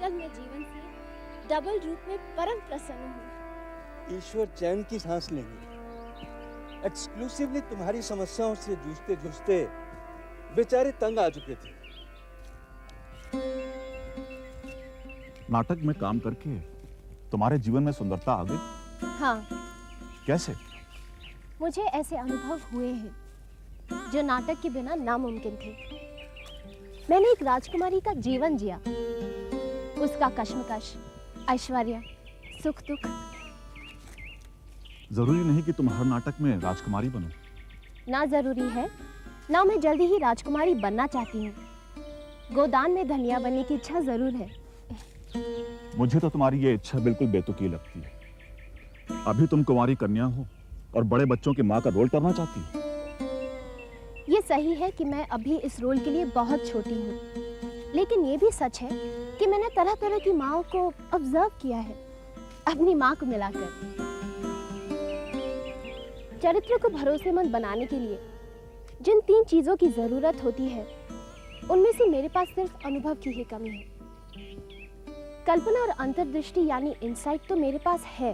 आजकल मैं जीवन से डबल रूप में परम प्रसन्न हूँ। ईश्वर चैन की सांस लेंगे। एक्सक्लूसिवली तुम्हारी समस्याओं से जूझते जूझते बेचारे तंग आ चुके थे। नाटक में काम करके तुम्हारे जीवन में सुंदरता आ गई? हाँ, कैसे? मुझे ऐसे अनुभव हुए हैं जो नाटक के बिना नामुमकिन थे। मैंने एक राजकुमारी का जीवन जिया, उसका कश्मकश, ऐश्वर्य, सुख दुख। जरूरी नहीं कि तुम हर नाटक में राजकुमारी बनो। ना जरूरी है, ना मैं जल्दी ही राजकुमारी बनना चाहती हूँ। गोदान में धनिया बनने की इच्छा जरूर है। मुझे तो तुम्हारी ये इच्छा बिल्कुल बेतुकी लगती है। अभी तुम कुंवारी कन्या हो और बड़े बच्चों की माँ का रोल करना चाहती हो। ये सही है कि मैं अभी इस रोल के लिए बहुत छोटी हूँ, लेकिन ये भी सच है कि मैंने तरह तरह की माँओं को ऑब्जर्व किया है, अपनी माँ को मिलाकर। चरित्र को भरोसेमंद बनाने के लिए जिन 3 चीजों की जरूरत होती है, उनमें से मेरे पास सिर्फ अनुभव की ही कमी है। कल्पना और अंतर्दृष्टि यानी इंसाइट तो मेरे पास है,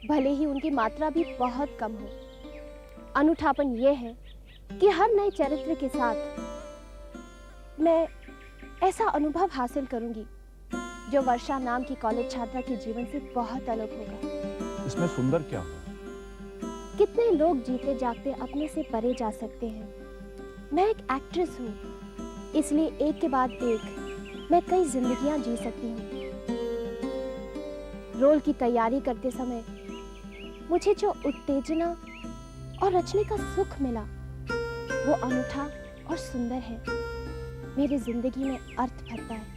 भले ही उनकी मात्रा भी बहुत कम हो। अनूठापन यह है कि हर नए चरित्र के साथ मैं ऐसा अनुभव हासिल करूंगी जो वर्षा नाम की कॉलेज छात्रा के जीवन से बहुत अलग होगा। इसमें सुंदर क्या हुआ? कितने लोग जीते जागते अपने से परे जा सकते हैं। मैं एक एक्ट्रेस हूँ, इसलिए एक के बाद एक मैं कई जिंदगियां जी सकती हूँ। रोल की तैयारी करते समय मुझे जो उत्तेजना और रचने का सुख मिला, वो अनूठा और सुंदर है। मेरी जिंदगी में अर्थ भरता है।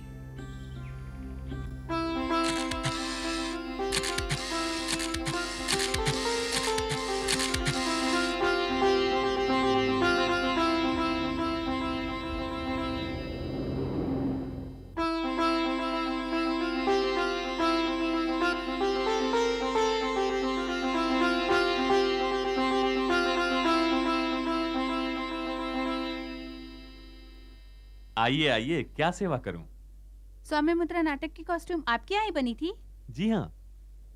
आइए आइए, क्या सेवा करूं? सौम्य मुद्रा नाटक की कॉस्ट्यूम आपके यहाँ ही बनी थी? जी हाँ।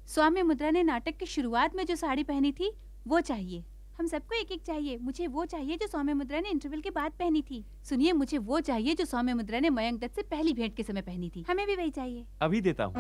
सौम्य मुद्रा ने नाटक की शुरुआत में जो साड़ी पहनी थी वो चाहिए। हम सबको एक एक चाहिए। मुझे वो चाहिए जो सौम्य मुद्रा ने इंटरवल के बाद पहनी थी। सुनिए, मुझे वो चाहिए जो सौम्य मुद्रा ने मयंक दत्त से पहली भेंट के समय पहनी थी। हमें भी वही चाहिए। अभी देता हूँ।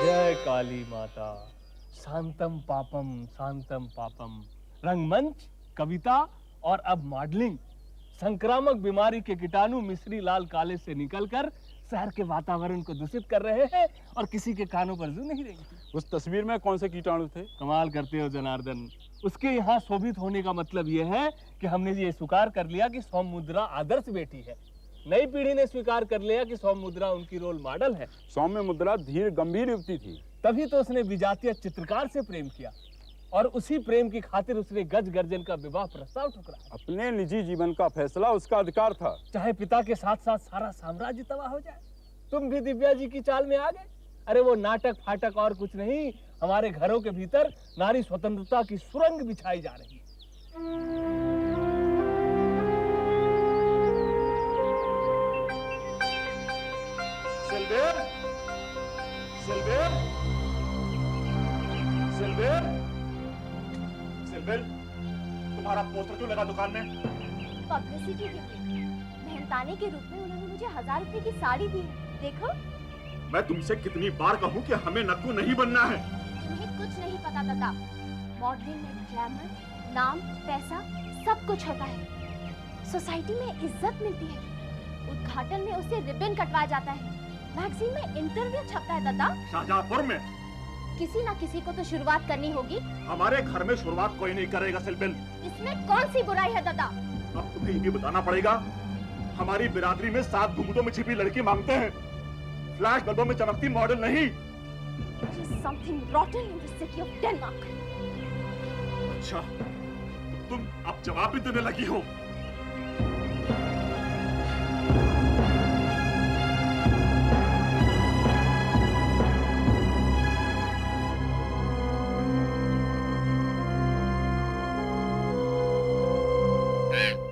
जय काली माता। शांतम पापम। रंगमंच, कविता और अब मॉडलिंग। संक्रामक बीमारी के कीटाणु मिस्री लाल काले से निकलकर शहर के वातावरण को दूषित कर रहे हैं और किसी के कानों पर जू नहीं रही। उस तस्वीर में कौन से कीटाणु थे? कमाल करते हो जनार्दन। उसके यहाँ शोभित होने का मतलब यह है कि हमने ये स्वीकार कर लिया कि सौम्य मुद्रा आदर्श बेटी है। नई पीढ़ी ने स्वीकार कर लिया कि सौम्य मुद्रा उनकी रोल मॉडल है। सौम्य मुद्रा धीर गंभीर युवती थी। तभी तो उसने विजातीय चित्रकार से प्रेम किया और उसी प्रेम की खातिर उसने गज गर्जन का विवाह प्रस्ताव ठुकराया। अपने निजी जीवन का फैसला उसका अधिकार था, चाहे पिता के साथ साथ सारा साम्राज्य तबाह हो जाए। तुम भी दिव्या जी की चाल में आ गए। अरे वो नाटक फाटक और कुछ नहीं, हमारे घरों के भीतर नारी स्वतंत्रता की सुरंग बिछाई जा रही है। सिल्वेल, तुम्हारा पोस्टर क्यों लगा दुकान में? पब्लिसिटी के लिए मेहनताने के रूप में उन्होंने मुझे 1000 रुपए की साड़ी दी है। देखो। मैं तुमसे कितनी बार कहूँ कि हमें नक्कू नहीं बनना है। तुम्हें कुछ नहीं पता दादा। मॉडलिंग में ग्लैमर, नाम, पैसा सब कुछ होता है। सोसाइटी में इज्जत मिलती है। उद्घाटन में उसे रिबन कटवाया जाता है। मैगजीन में इंटरव्यू छपता है दादा। शाहजहांपुर में किसी ना किसी को तो शुरुआत करनी होगी। हमारे घर में शुरुआत कोई नहीं करेगा सिल्वेल। इसमें कौन सी बुराई है दादा? अब तुम्हें ये भी बताना पड़ेगा, हमारी बिरादरी में 7 घुंघटों में छिपी लड़की मांगते हैं, फ्लैश बल्बों में चमकती मॉडल नहीं। Something rotten in the city of Denmark. अच्छा, तुम अब जवाब भी देने लगी हो?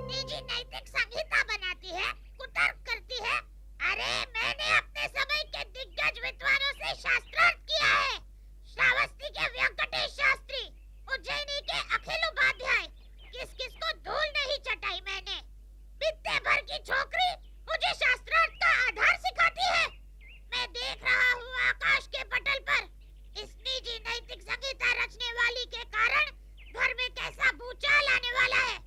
निजी नैतिक संहिता बनाती है, कुतर्क करती है। अरे मैंने अपने समय के दिग्गज विद्वानों से शास्त्रार्थ किया है। श्रावस्ती के वेंकटेश शास्त्री, उज्जैनी के अखिल उपाध्याय, किस को धूल नहीं चटाई मैंने। बित्ते भर की छोकरी मुझे शास्त्रार्थ का आधार सिखाती है। मैं देख रहा हूँ आकाश के पटल पर इस निजी नैतिक संहिता रचने वाली के कारण घर में कैसा भूचाल आने वाला है।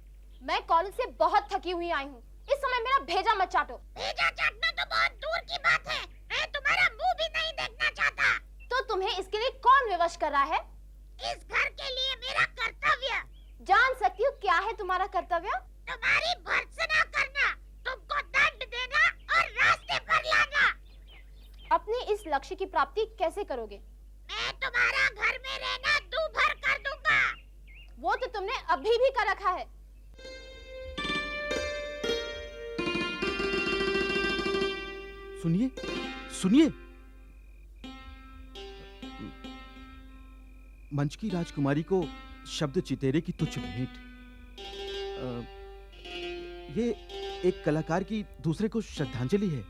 मैं कॉलेज से बहुत थकी हुई आई हूँ। इस समय मेरा भेजा मत चाटो। भेजा चाटना तो बहुत दूर की बात है। मैं तुम्हारा मुंह भी नहीं देखना चाहता। तो तुम्हें इसके लिए कौन विवश कर रहा है? इस घर के लिए मेरा कर्तव्य। जान सकती हूँ क्या है तुम्हारा कर्तव्य? तुम्हारी भर्त्सना करना, तुमको दंड देना और रास्ते पर लाना। अपने इस लक्ष्य की प्राप्ति कैसे करोगे? मैं तुम्हारा घर में रहना दूभर कर दूंगा। वो तो तुमने अभी भी कर रखा है। सुनिए, सुनिए। मंच की राजकुमारी को शब्द चितेरे की तुच्छ भेंट। ये एक कलाकार की दूसरे को श्रद्धांजलि है।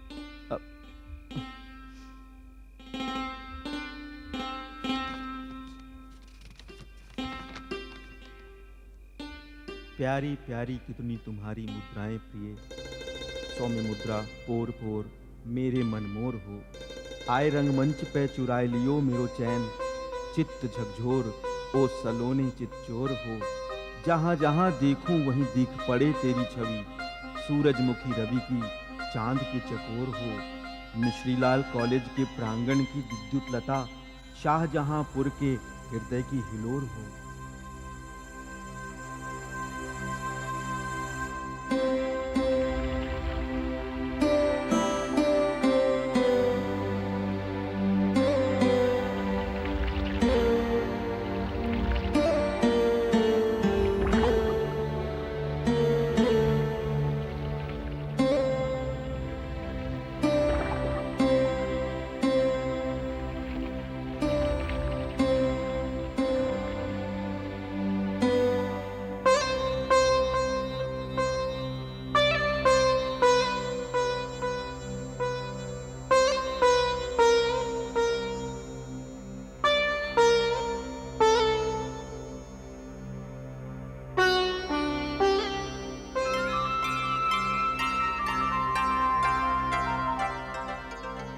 प्यारी प्यारी कितनी तुम्हारी मुद्राएं प्रिय, सौम्य मुद्रा पोर पोर मेरे मन मोर हो। आए रंगमंच पे चुराए लियो मेरो चैन, चित्त झकझोर ओ सलोने चित चोर हो। जहाँ जहाँ देखूं वहीं दिख पड़े तेरी छवि, सूरजमुखी रवि की चांद के चकोर हो। मिश्रीलाल कॉलेज के प्रांगण की विद्युत लता, शाहजहांपुर के हृदय की हिलोर हो।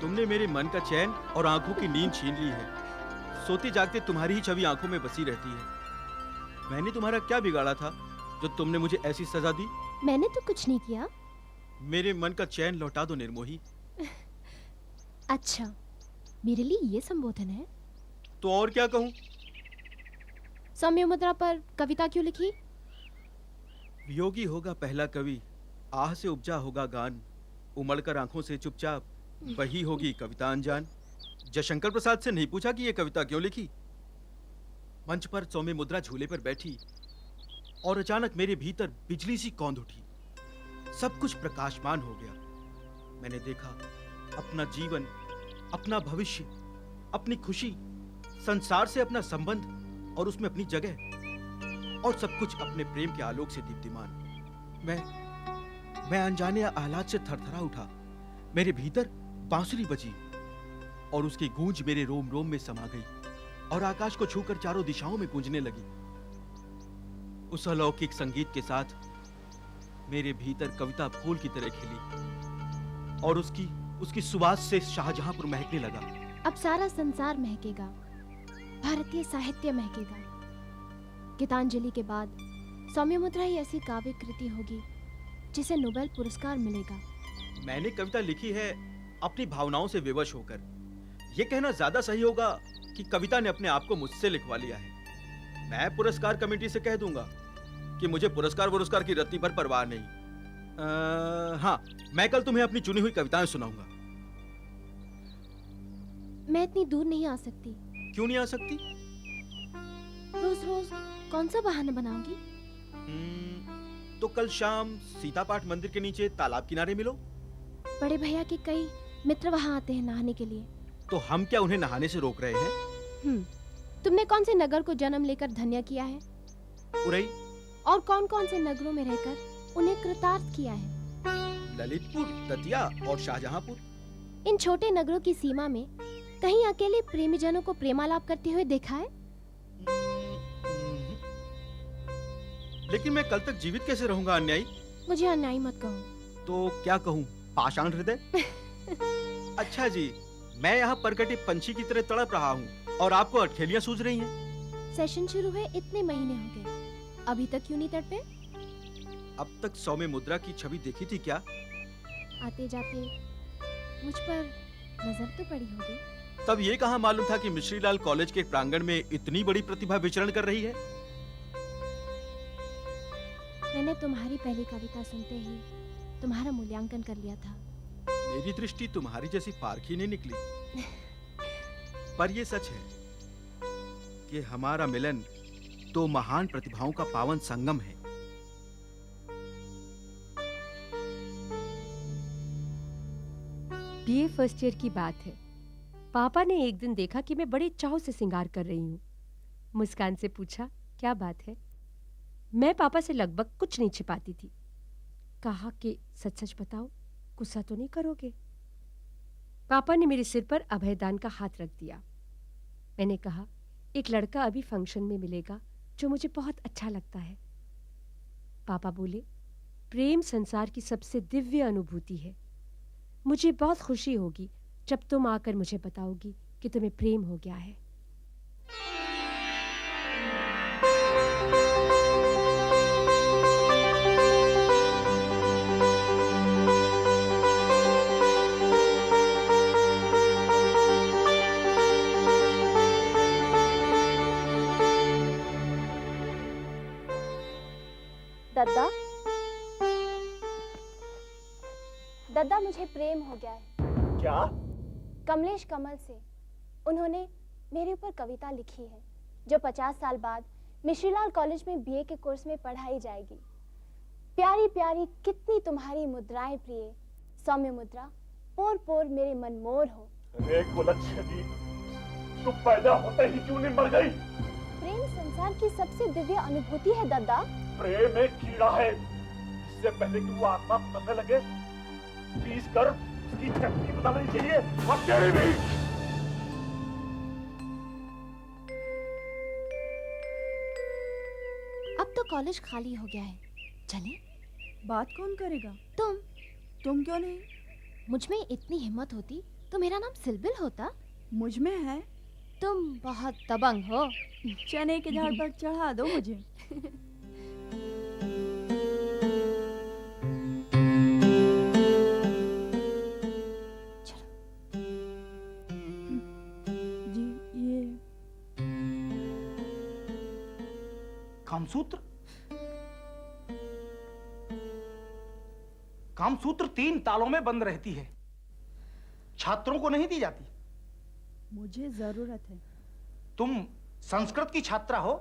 तुमने मेरे मन का चैन और आंखों की नींद छीन ली है। सोते जागते तुम्हारी ही छवि आंखों में बसी रहती है। मैंने तुम्हारा क्या बिगाड़ा था जो तुमने मुझे ऐसी सजा दी? मैंने तो कुछ नहीं किया। मेरे मन का चैन लौटा दो निर्मोही। अच्छा, मेरे लिए ये संबोधन है? तो और क्या कहूँ? सौम्य मुद्रा पर कविता क्यों लिखी? वियोगी होगा पहला कवि, आह से उपजा होगा गान, उमड़कर आंखों से चुपचाप वही होगी कविता अनजान। जयशंकर प्रसाद से नहीं पूछा कि ये कविता क्यों लिखी। मंच पर सौम्य मुद्रा झूले पर बैठी और अचानक मेरे भीतर बिजली सी कौंध उठी। सब कुछ प्रकाशमान हो गया। मैंने देखा अपना जीवन, अपना भविष्य, अपनी खुशी, संसार से अपना संबंध और उसमें अपनी जगह, और सब कुछ अपने प्रेम के आलोक से दीप्तिमान। मैं अनजाने आह्लाद से थरथरा उठा। मेरे भीतर बांसुरी बजी और उसकी गूंज मेरे रोम रोम में समा गई और आकाश को छूकर चारों दिशाओं में गूंजने लगी। उस अलौकिक संगीत के साथ मेरे भीतर कविता फूल की तरह खिली और उसकी सुवास से शाहजहांपुर महकने लगा। अब सारा संसार महकेगा, भारतीय साहित्य महकेगा। गीतांजलि के बाद सौम्य मुद्रा ही ऐसी काव्य कृति होगी जिसे नोबेल पुरस्कार मिलेगा। मैंने कविता लिखी है अपनी भावनाओं से विवश होकर। यह कहना ज्यादा सही होगा कि कविता ने अपने आप को मुझसे लिखवा लिया है। मैं पुरस्कार कमेटी से कह दूंगा कि मुझे पुरस्कार की रत्ती पर परवाह नहीं। हाँ, मैं कल तुम्हें अपनी चुनी हुई कविताएं सुनाऊंगा। मैं इतनी दूर नहीं आ सकती। क्यों नहीं आ सकती? रोज रोज कौन सा बहाना बनाऊंगी? तो कल शाम सीता पाठ मंदिर के नीचे तालाब किनारे मिलो। बड़े भैया के कई मित्र वहाँ आते हैं नहाने के लिए। तो हम क्या उन्हें नहाने से रोक रहे हैं? तुमने कौन से नगर को जन्म लेकर धन्य किया है? उरई, और कौन कौन से नगरों में रहकर उन्हें कृतार्थ किया है? ललितपुर, दतिया और शाहजहांपुर। इन छोटे नगरों की सीमा में कहीं अकेले प्रेमी जनों को प्रेमालाप करते हुए देखा है? लेकिन मैं कल तक जीवित कैसे रहूंगा अन्यायी? मुझे अन्यायी मत कहो। तो क्या कहूँ, पाषाण हृदय? अच्छा जी, मैं यहाँ परकटे पंछी की तरह तड़प रहा हूँ और आपको अटखेलियाँ सूझ रही हैं। सेशन शुरू हुए इतने महीने हो गए, अभी तक क्यों नहीं तड़पे? अब तक सौम्य मुद्रा की छवि देखी थी क्या? आते जाते मुझ पर नजर तो पड़ी होगी। तब ये कहाँ मालूम था कि मिश्रीलाल कॉलेज के प्रांगण में इतनी बड़ी प्रतिभा विचरण कर रही है। मैंने तुम्हारी पहली कविता सुनते ही तुम्हारा मूल्यांकन कर लिया था। मेरी दृष्टि तुम्हारी जैसी पारखी नहीं निकली। पर ये सच है कि हमारा मिलन दो महान प्रतिभाओं का पावन संगम है। बीए फर्स्ट ईयर की बात है। पापा ने एक दिन देखा कि मैं बड़े चाव से श्रृंगार कर रही हूँ। मुस्कान से पूछा, क्या बात है? मैं पापा से लगभग कुछ नहीं छिपाती थी। कहा कि सच सच बताओ, गुस्सा तो नहीं करोगे? पापा ने मेरे सिर पर अभयदान का हाथ रख दिया। मैंने कहा, एक लड़का अभी फंक्शन में मिलेगा जो मुझे बहुत अच्छा लगता है। पापा बोले, प्रेम संसार की सबसे दिव्य अनुभूति है। मुझे बहुत खुशी होगी जब तुम आकर मुझे बताओगी कि तुम्हें प्रेम हो गया है। दद्दा, दद्दा मुझे प्रेम हो गया है। क्या? कमलेश कमल से। उन्होंने मेरे ऊपर कविता लिखी है जो 50 साल बाद मिश्रीलाल कॉलेज में बीए के कोर्स में पढ़ाई जाएगी। प्यारी प्यारी कितनी तुम्हारी मुद्राएं प्रिय, सौम्य मुद्रा पोर पोर मेरे मन मोर हो। अरे कुलच्छेदी, तू पैदा होते ही क्यों नहीं मर गई? प्रेम संसार की सबसे दिव्य अनुभूति है दद्दा। प्रेम एक कीड़ा है, इससे पहले कि वो आत्मा बनने लगे पीस कर उसकी चटनी बदलनी चाहिए। और तेरी भी। अब तो कॉलेज खाली हो गया है, चले? बात कौन करेगा? तुम क्यों नहीं? मुझ में इतनी हिम्मत होती तो मेरा नाम सिलबिल होता। मुझ में है। तुम बहुत दबंग हो। चने के झाड़ पर चढ़ा दो मुझे। जी ये कामसूत्र? कामसूत्र 3 तालों में बंद रहती है, छात्रों को नहीं दी जाती। मुझे जरूरत है। तुम संस्कृत की छात्रा हो?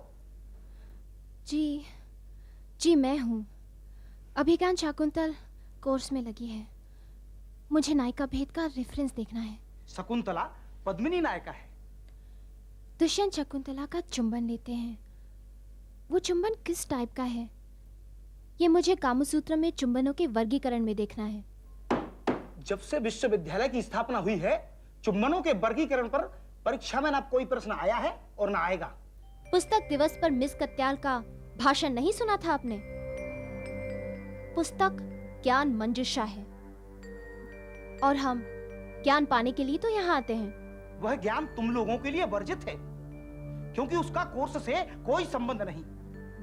जी मैं हूँ। अभिज्ञान शाकुंतल कोर्स में लगी है। मुझे नायिका भेद का रेफरेंस देखना है। शकुंतला पद्मिनी नायिका है। दुष्यंत शकुंतला का चुंबन लेते हैं। वो चुंबन किस टाइप का है, ये मुझे कामसूत्र में चुंबनों के वर्गीकरण में देखना है। जब से विश्वविद्यालय की स्थापना हुई है, चुंबनों के वर्गीकरण पर परीक्षा में ना कोई प्रश्न आया है और ना आएगा। पुस्तक दिवस पर मिस कत्याल का भाषण नहीं सुना था आपने? पुस्तक ज्ञान मंजुषा है और हम ज्ञान पाने के लिए तो यहाँ आते हैं। वह ज्ञान तुम लोगों के लिए वर्जित है, क्योंकि उसका कोर्स से कोई संबंध नहीं।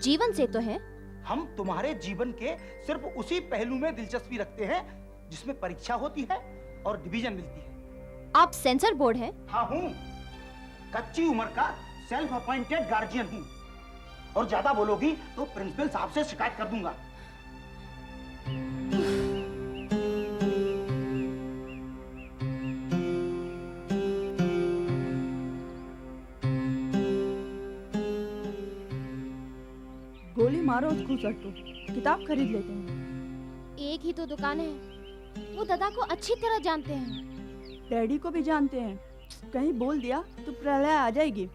जीवन से तो है। हम तुम्हारे जीवन के सिर्फ उसी पहलू में दिलचस्पी रखते हैं जिसमें परीक्षा होती है और डिवीजन मिलती है। आप सेंसर बोर्ड हैं? हाँ हूँ, कच्ची उम्र का सेल्फ अपॉइंटेड गार्जियन हूँ, और ज्यादा बोलोगी तो प्रिंसिपल साहब से शिकायत कर दूंगा। गोली रोज घूसट तो किताब खरीद लेते हैं। एक ही तो दुकान है, वो दादा को अच्छी तरह जानते हैं। डैडी को भी जानते हैं, कहीं बोल दिया तो प्रलय आ जाएगी।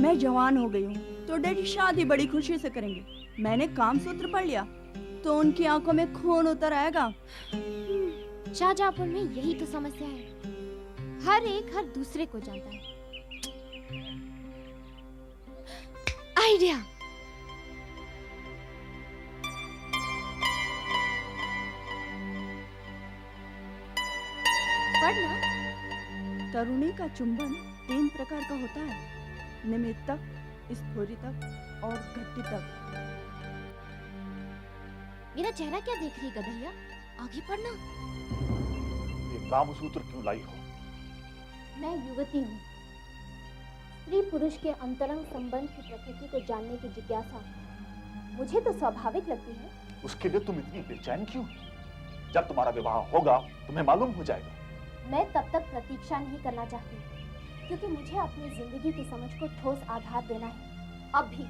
मैं जवान हो गई हूँ तो डैडी शादी बड़ी खुशी से करेंगे। मैंने काम सूत्र पढ़ लिया तो उनकी आंखों में खून उतर आएगा। शाहजहांपुर में यही तो समस्या है, हर एक हर दूसरे को जानता है। आइडिया। पढ़ना। तरुणी का चुंबन 3 प्रकार का होता है, निमित्तक, स्फुरितक और घटितक। मेरा चेहरा क्या देख रही गधैया? आगे पढ़ना। ये कामसूत्र क्यों लाई हो? मैं युवती हूँ। स्त्री पुरुष के अंतरंग संबंध की प्रकृति को जानने की जिज्ञासा मुझे तो स्वाभाविक लगती है। उसके लिए तुम इतनी बेचैन क्यों? जब तुम्हारा विवाह होगा तुम्हें मालूम हो जाएगा। मैं तब तक प्रतीक्षा नहीं करना चाहती, क्योंकि मुझे अपनी जिंदगी की समझ को ठोस आधार देना है, अब भी।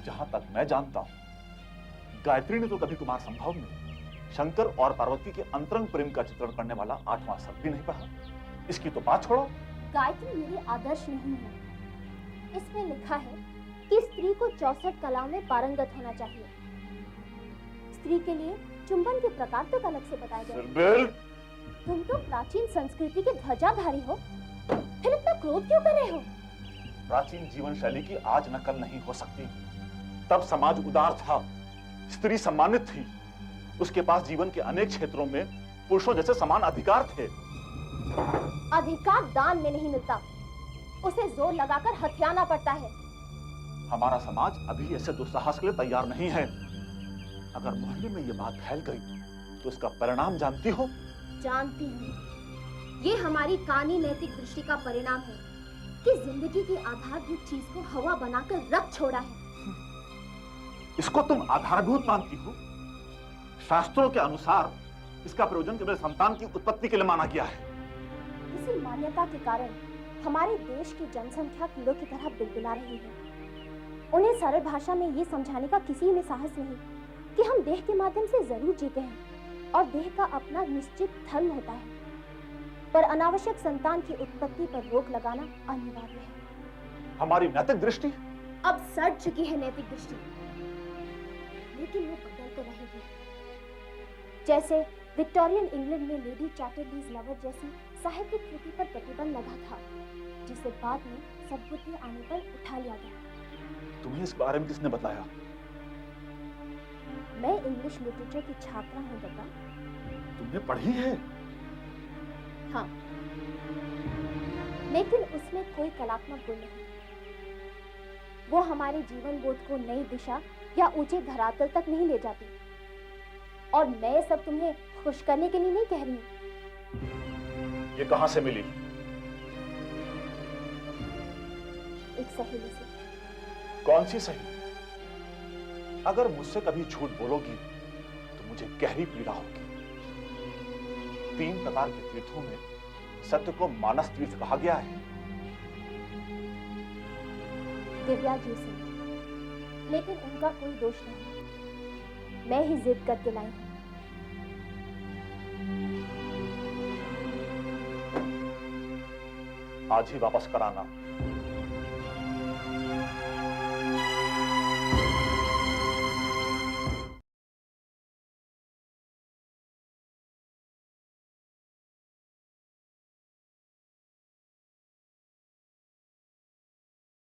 जहां तक मैं जानता हूँ, गायत्री ने तो कभी कुमार संभव में शंकर और पार्वती के अंतरंग प्रेम का चित्रण करने वाला 8वां सर्ग भी नहीं पढ़ा। इसकी तो बात छोड़ो। गायत्री मेरे आदर्श नहीं है। इसमें लिखा है कि स्त्री को 64 कलाओं में पारंगत होना चाहिए। स्त्री के लिए चुंबन के प्रकार तो अलग से बताए गए। तुम तो प्राचीन संस्कृति के ध्वजाधारी हो, फिर इतना क्रोध क्यों कर रहे हो? प्राचीन जीवन शैली की आज नकल नहीं हो सकती। तब समाज उदार था, स्त्री सम्मानित थी, उसके पास जीवन के अनेक क्षेत्रों में पुरुषों जैसे समान अधिकार थे। अधिकार दान में नहीं मिलता, उसे जोर लगाकर हथियाना पड़ता है। हमारा समाज अभी ऐसे दुस्साहस के लिए तैयार नहीं है। अगर मोहल्ले में ये बात फैल गई तो इसका परिणाम जानती हो? जानती हूँ। ये हमारी कानी नैतिक दृष्टि का परिणाम है कि जिंदगी की आधारभूत चीज को हवा बनाकर रख छोड़ा है। इसको तुम आधारभूत मानती हो? शास्त्रों के अनुसार इसका प्रयोजन केवल संतान की उत्पत्ति के लिए माना गया है। इसी मान्यता के कारण हमारे देश की जनसंख्या कीड़ों की तरह बिलबिला रही है। उन्हें सरल भाषा में ये समझाने का किसी में साहस नहीं कि हम देह के माध्यम से जरूर जीते हैं और देह का अपना निश्चित धर्म होता है, पर अनावश्यक संतान की उत्पत्ति पर रोक लगाना अनिवार्य है। हमारी नैतिक दृष्टि अब सड़ चुकी है नैतिक दृष्टि, लेकिन वो बदल तो रहेगी। जैसे विक्टोरियन इंग्लैंड में लेडी चैटरलीज लवर जैसी साहित्यिक कृति पर प्रतिबंध लगा था, जिसे बाद में सद्बुद्धि आने पर उठा लिया गया। तुम्हें इस बारे में किसने बताया? मैं इंग्लिश लिटरेचर की छात्रा हूँ दादा। तुमने पढ़ी है? हाँ, लेकिन उसमें कोई कलात्मक गुण नहीं। वो हमारे जीवन बोध को नई दिशा या ऊंचे धरातल तक नहीं ले जाती। और मैं सब तुम्हें खुश करने के लिए नहीं कह रही हूँ। ये कहाँ से मिली? एक सहेली से। कौन सी सहेली? अगर मुझसे कभी झूठ बोलोगी तो मुझे गहरी पीड़ा होगी। 3 प्रकार के तीर्थों में सत्य को मानस तीर्थ कहा गया है। दिव्या जी से, लेकिन उनका कोई दोष नहीं, मैं ही जिद करके लाई हूं। आज ही वापस कराना।